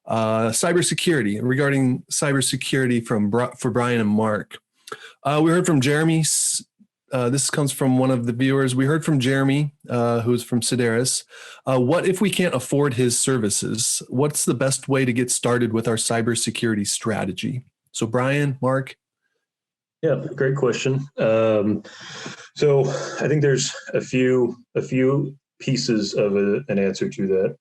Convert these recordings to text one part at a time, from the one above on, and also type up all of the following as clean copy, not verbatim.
Cybersecurity, regarding cybersecurity for Brian and Mark. We heard from Jeremy. This comes from one of the viewers. We heard from Jeremy, who's from Sedaris. What if we can't afford his services? What's the best way to get started with our cybersecurity strategy? So Brian, Mark. Yeah, great question. So I think there's a few pieces of an answer to that.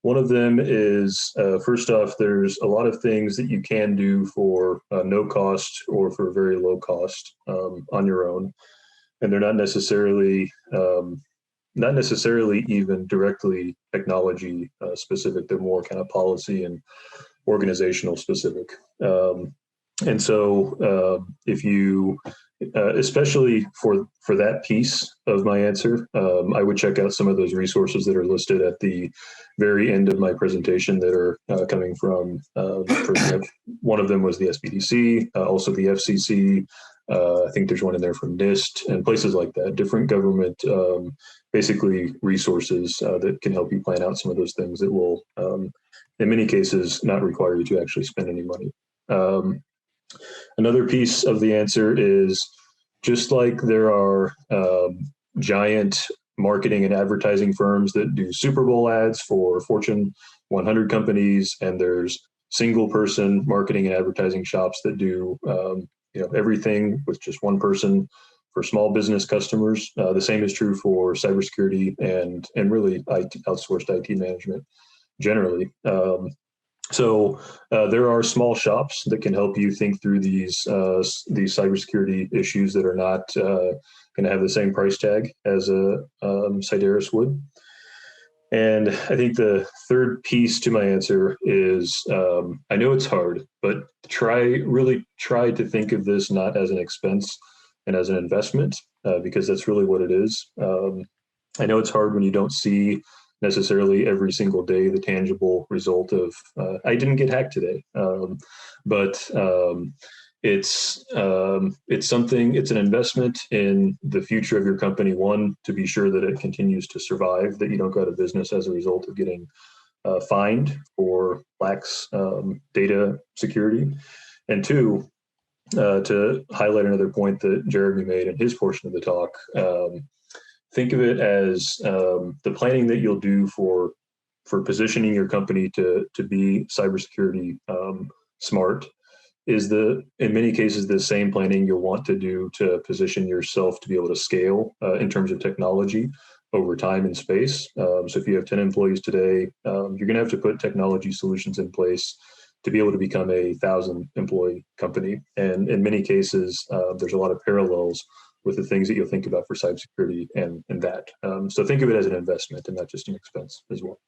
One of them is, first off, there's a lot of things that you can do for no cost or for very low cost on your own. And they're not necessarily even directly technology specific. They're more kind of policy and organizational specific. And so if you, especially for that piece of my answer, I would check out some of those resources that are listed at the very end of my presentation that are coming from, one of them was the SBDC, also the FCC. I think there's one in there from NIST and places like that, different government, basically resources that can help you plan out some of those things that will, in many cases, not require you to actually spend any money. Another piece of the answer is, just like there are giant marketing and advertising firms that do Super Bowl ads for Fortune 100 companies, and there's single person marketing and advertising shops that do everything with just one person for small business customers. The same is true for cybersecurity and really outsourced IT management generally. So there are small shops that can help you think through these cybersecurity issues that are not going to have the same price tag as a Cyderis would. And I think the third piece to my answer is, I know it's hard, but really try to think of this not as an expense and as an investment, because that's really what it is. I know it's hard when you don't see necessarily every single day the tangible result of I didn't get hacked today, but it's something. It's an investment in the future of your company. One, to be sure that it continues to survive, that you don't go out of business as a result of getting fined for lax data security, and two, to highlight another point that Jeremy made in his portion of the talk. Think of it as the planning that you'll do for positioning your company to be cybersecurity smart is in many cases the same planning you'll want to do to position yourself to be able to scale in terms of technology over time and space. So if you have 10 employees today, you're going to have to put technology solutions in place to be able to become a 1,000 employee company. And in many cases, there's a lot of parallels with the things that you'll think about for cybersecurity and that. So think of it as an investment and not just an expense as well.